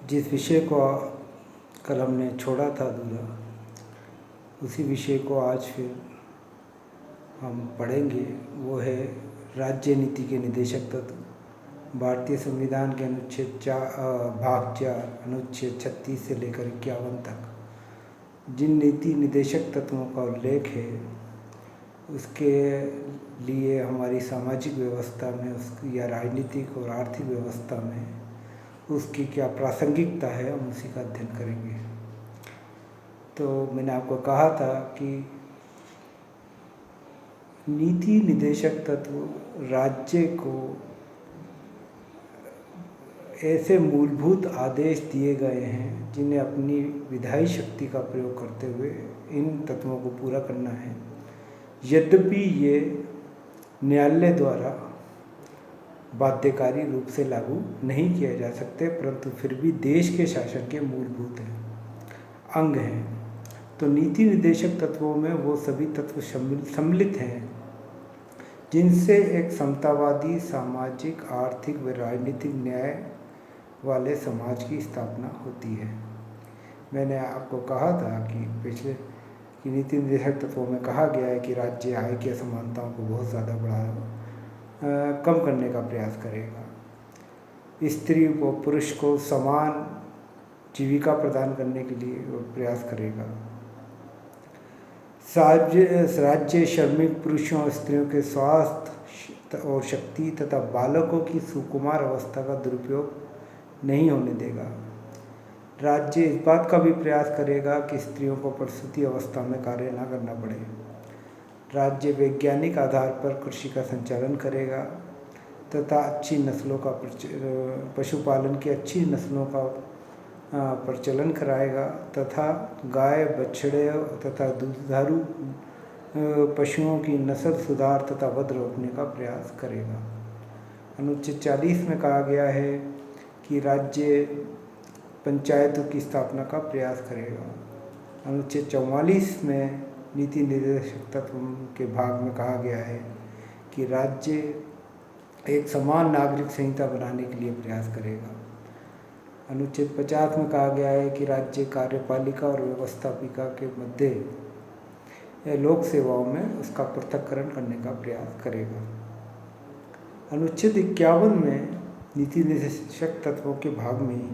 जिस विषय को कल हमने छोड़ा था अधूरा, उसी विषय को आज फिर हम पढ़ेंगे। वो है राज्य नीति के निदेशक तत्व। भारतीय संविधान के अनुच्छेद भाग 4 अनुच्छेद 36 से लेकर 51 तक जिन नीति निदेशक तत्वों का उल्लेख है, उसके लिए हमारी सामाजिक व्यवस्था में उसकी या राजनीतिक और आर्थिक व्यवस्था में उसकी क्या प्रासंगिकता है, हम उसी का अध्ययन करेंगे। तो मैंने आपको कहा था कि नीति निदेशक तत्व राज्य को ऐसे मूलभूत आदेश दिए गए हैं जिन्हें अपनी विधायी शक्ति का प्रयोग करते हुए इन तत्वों को पूरा करना है। यद्यपि ये न्यायालय द्वारा बाध्यकारी रूप से लागू नहीं किया जा सकते, परंतु फिर भी देश के शासन के मूलभूत अंग हैं। तो नीति निदेशक तत्वों में वो सभी तत्व सम्मिलित हैं जिनसे एक समतावादी सामाजिक, आर्थिक व राजनीतिक न्याय वाले समाज की स्थापना होती है। मैंने आपको कहा था कि पिछले कि नीति निदेशक तत्वों में कहा गया है कि राज्य आय की असमानताओं को बहुत ज़्यादा कम करने का प्रयास करेगा। स्त्री व पुरुष को समान जीविका प्रदान करने के लिए वो प्रयास करेगा। राज्य श्रमिक पुरुषों और स्त्रियों के स्वास्थ्य और शक्ति तथा बालकों की सुकुमार अवस्था का दुरुपयोग नहीं होने देगा। राज्य इस बात का भी प्रयास करेगा कि स्त्रियों को प्रसूति अवस्था में कार्य न करना पड़े। राज्य वैज्ञानिक आधार पर कृषि का संचालन करेगा तथा अच्छी नस्लों का पशुपालन की अच्छी नस्लों का प्रचलन कराएगा तथा गाय, बछड़े तथा दुधारू पशुओं की नस्ल सुधार तथा वध रोकने का प्रयास करेगा। अनुच्छेद 40 में कहा गया है कि राज्य पंचायतों की स्थापना का प्रयास करेगा। अनुच्छेद 44 में नीति निदेशक तत्व के भाग में कहा गया है कि राज्य एक समान नागरिक संहिता बनाने के लिए प्रयास करेगा। अनुच्छेद 50 में कहा गया है कि राज्य कार्यपालिका और व्यवस्थापिका के मध्य लोक सेवाओं में उसका पृथक्करण करने का प्रयास करेगा। अनुच्छेद 51 में नीति निदेशक तत्वों के भाग में ही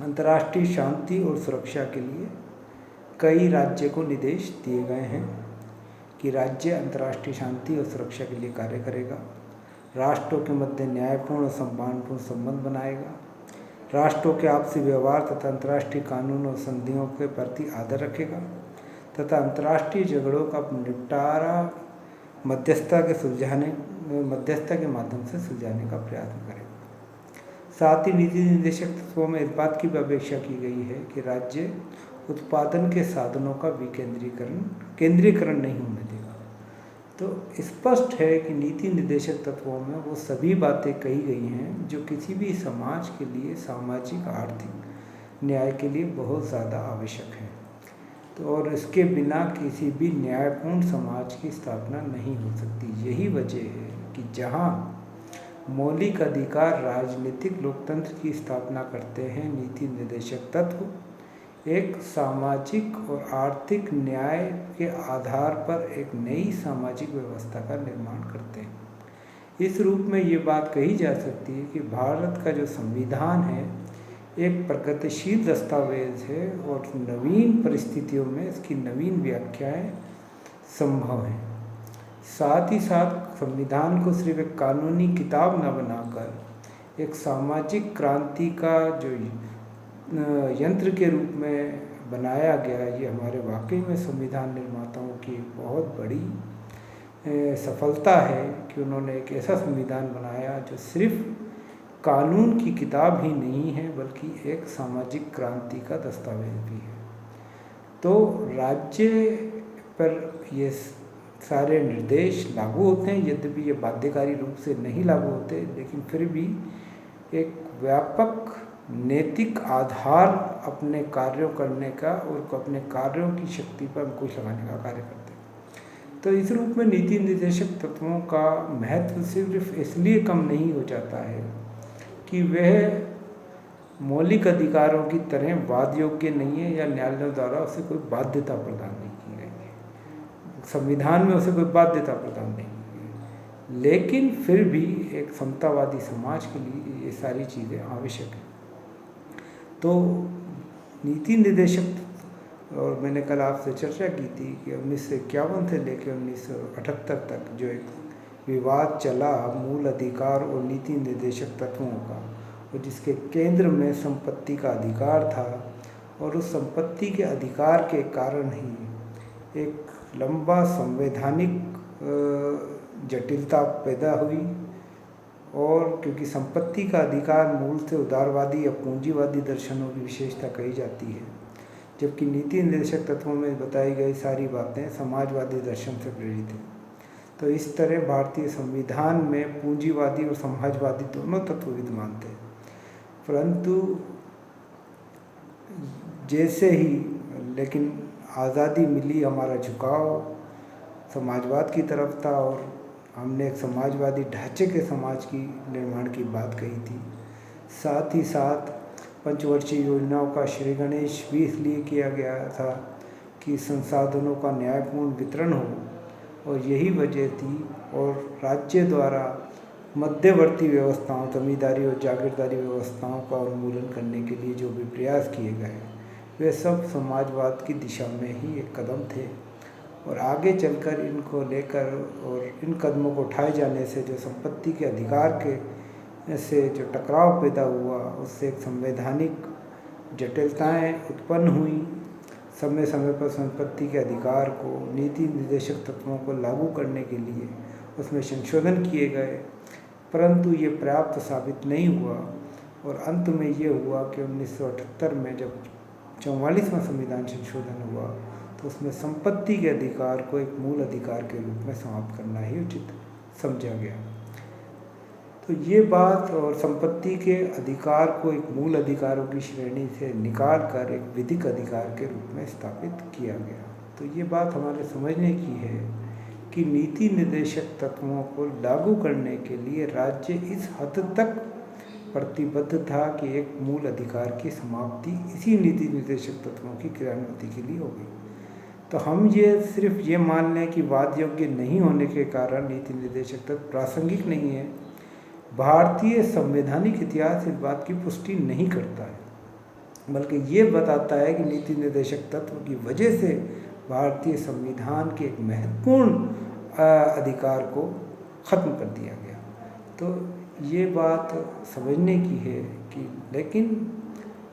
अंतर्राष्ट्रीय शांति और सुरक्षा के लिए कई राज्य को निर्देश दिए गए हैं कि राज्य अंतर्राष्ट्रीय शांति और सुरक्षा के लिए कार्य करेगा, राष्ट्रों के मध्य न्यायपूर्ण और सम्मानपूर्ण संबंध बनाएगा, राष्ट्रों के आपसी व्यवहार तथा अंतर्राष्ट्रीय कानून और संधियों के प्रति आदर रखेगा तथा अंतर्राष्ट्रीय झगड़ों का निपटारा मध्यस्थता के माध्यम से सुलझाने का प्रयास करेगा। साथ ही नीति निदेशक तत्वों में इस बात की भी अपेक्षा की गई है कि राज्य उत्पादन के साधनों का केंद्रीकरण नहीं होने देगा। तो स्पष्ट है कि नीति निदेशक तत्वों में वो सभी बातें कही गई हैं जो किसी भी समाज के लिए सामाजिक आर्थिक न्याय के लिए बहुत ज़्यादा आवश्यक है। तो और इसके बिना किसी भी न्यायपूर्ण समाज की स्थापना नहीं हो सकती। यही वजह है कि जहाँ मौलिक अधिकार राजनीतिक लोकतंत्र की स्थापना करते हैं, नीति निदेशक तत्व एक सामाजिक और आर्थिक न्याय के आधार पर एक नई सामाजिक व्यवस्था का निर्माण करते हैं। इस रूप में ये बात कही जा सकती है कि भारत का जो संविधान है एक प्रगतिशील दस्तावेज है और नवीन परिस्थितियों में इसकी नवीन व्याख्याएं संभव हैं। साथ ही साथ संविधान को सिर्फ एक कानूनी किताब न बनाकर एक सामाजिक क्रांति का जो यंत्र के रूप में बनाया गया, ये हमारे वाकई में संविधान निर्माताओं की बहुत बड़ी सफलता है कि उन्होंने एक ऐसा संविधान बनाया जो सिर्फ कानून की किताब ही नहीं है बल्कि एक सामाजिक क्रांति का दस्तावेज भी है। तो राज्य पर ये सारे निर्देश लागू होते हैं, यद्यपि ये बाध्यकारी रूप से नहीं लागू होते, लेकिन फिर भी एक व्यापक नैतिक आधार अपने कार्यों करने का और अपने कार्यों की शक्ति पर अंकुश लगाने का कार्य करते हैं। तो इस रूप में नीति निर्देशक तत्वों का महत्व सिर्फ इसलिए कम नहीं हो जाता है कि वह मौलिक अधिकारों की तरह वाद योग्य नहीं है या न्यायालयों द्वारा उसे कोई बाध्यता प्रदान नहीं की गई है। संविधान में उसे कोई बाध्यता प्रदान नहीं की गई, लेकिन फिर भी एक समतावादी समाज के लिए ये सारी चीज़ें आवश्यक हैं। तो नीति निर्देशक, और मैंने कल आपसे चर्चा की थी कि 1951 से लेकर 1978 तक जो एक विवाद चला मूल अधिकार और नीति निर्देशक तत्वों का, और जिसके केंद्र में संपत्ति का अधिकार था, और उस संपत्ति के अधिकार के कारण ही एक लंबा संवैधानिक जटिलता पैदा हुई। और क्योंकि संपत्ति का अधिकार मूल से उदारवादी या पूंजीवादी दर्शनों की विशेषता कही जाती है, जबकि नीति निर्देशक तत्वों में बताई गई सारी बातें समाजवादी दर्शन से प्रेरित हैं। तो इस तरह भारतीय संविधान में पूंजीवादी और समाजवादी दोनों तत्व विद्यमान थे, परंतु जैसे ही लेकिन आज़ादी मिली, हमारा झुकाव समाजवाद की तरफ था और हमने एक समाजवादी ढांचे के समाज की निर्माण की बात कही थी। साथ ही साथ पंचवर्षीय योजनाओं का श्री गणेश भी इसलिए किया गया था कि संसाधनों का न्यायपूर्ण वितरण हो, और यही वजह थी। और राज्य द्वारा मध्यवर्ती व्यवस्थाओं, जमींदारी और जागीरदारी व्यवस्थाओं का उन्मूलन करने के लिए जो भी प्रयास किए गए, वे सब समाजवाद की दिशा में ही एक कदम थे। और आगे चलकर इनको लेकर और इन कदमों को उठाए जाने से जो संपत्ति के अधिकार के से जो टकराव पैदा हुआ, उससे एक संवैधानिक जटिलताएं उत्पन्न हुई। समय समय पर संपत्ति के अधिकार को नीति निर्देशक तत्वों को लागू करने के लिए उसमें संशोधन किए गए, परंतु ये पर्याप्त साबित नहीं हुआ। और अंत में ये हुआ कि 1978 में जब 44वां संविधान संशोधन हुआ, तो उसमें संपत्ति के अधिकार को एक मूल अधिकार के रूप में समाप्त करना ही उचित समझा गया। तो ये बात, और संपत्ति के अधिकार को एक मूल अधिकारों की श्रेणी से निकाल कर एक विधिक अधिकार के रूप में स्थापित किया गया। तो ये बात हमारे समझने की है कि नीति निर्देशक तत्वों को लागू करने के लिए राज्य इस हद तक प्रतिबद्ध था कि एक मूल अधिकार की समाप्ति इसी नीति निर्देशक तत्वों की क्रियान्विति के लिए हो गई। तो हम ये सिर्फ ये मान लें कि वाद योग्य नहीं होने के कारण नीति निर्देशक तत्व प्रासंगिक नहीं है, भारतीय संवैधानिक इतिहास इस बात की पुष्टि नहीं करता है, बल्कि ये बताता है कि नीति निर्देशक तत्व की वजह से भारतीय संविधान के एक महत्वपूर्ण अधिकार को ख़त्म कर दिया गया। तो ये बात समझने की है कि लेकिन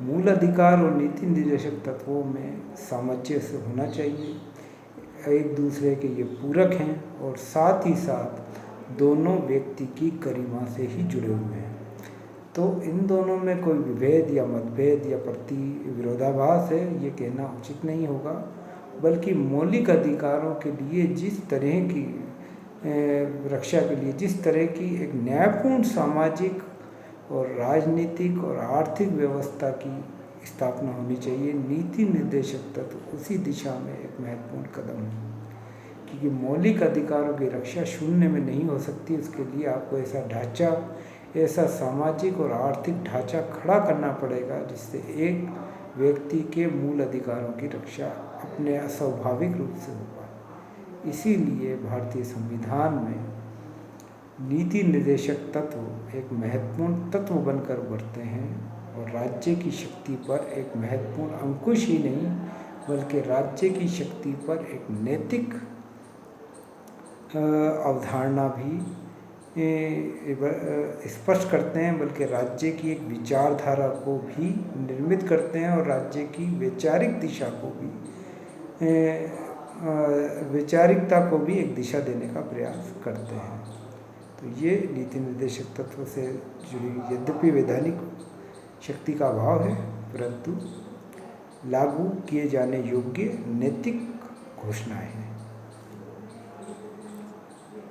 मूल अधिकार और नीति निर्देशक तत्वों में सामंजस्य होना चाहिए, एक दूसरे के ये पूरक हैं, और साथ ही साथ दोनों व्यक्ति की गरिमा से ही जुड़े हुए हैं। तो इन दोनों में कोई विभेद या मतभेद या प्रति विरोधाभास है, ये कहना उचित नहीं होगा, बल्कि मौलिक अधिकारों के लिए जिस तरह की रक्षा के लिए जिस तरह की एक न्यायपूर्ण सामाजिक और राजनीतिक और आर्थिक व्यवस्था की स्थापना होनी चाहिए, नीति निर्देशक तत्व उसी दिशा में एक महत्वपूर्ण कदम है। क्योंकि मौलिक अधिकारों की रक्षा शून्य में नहीं हो सकती, उसके लिए आपको ऐसा ढांचा, ऐसा सामाजिक और आर्थिक ढांचा खड़ा करना पड़ेगा जिससे एक व्यक्ति के मूल अधिकारों की रक्षा अपने अस्वाभाविक रूप से हो पाए। इसीलिए भारतीय संविधान में नीति निर्देशक तत्व एक महत्वपूर्ण तत्व बनकर उभरते हैं, और राज्य की शक्ति पर एक महत्वपूर्ण अंकुश ही नहीं, बल्कि राज्य की शक्ति पर एक नैतिक अवधारणा भी स्पष्ट करते हैं, बल्कि राज्य की एक विचारधारा को भी निर्मित करते हैं, और राज्य की वैचारिक दिशा को भी वैचारिकता को भी एक दिशा देने का प्रयास करते हैं। तो ये नीति निर्देशक तत्व से जुड़ी यद्यपि वैधानिक शक्ति का अभाव है, परंतु लागू किए जाने योग्य नैतिक घोषणाएं हैं।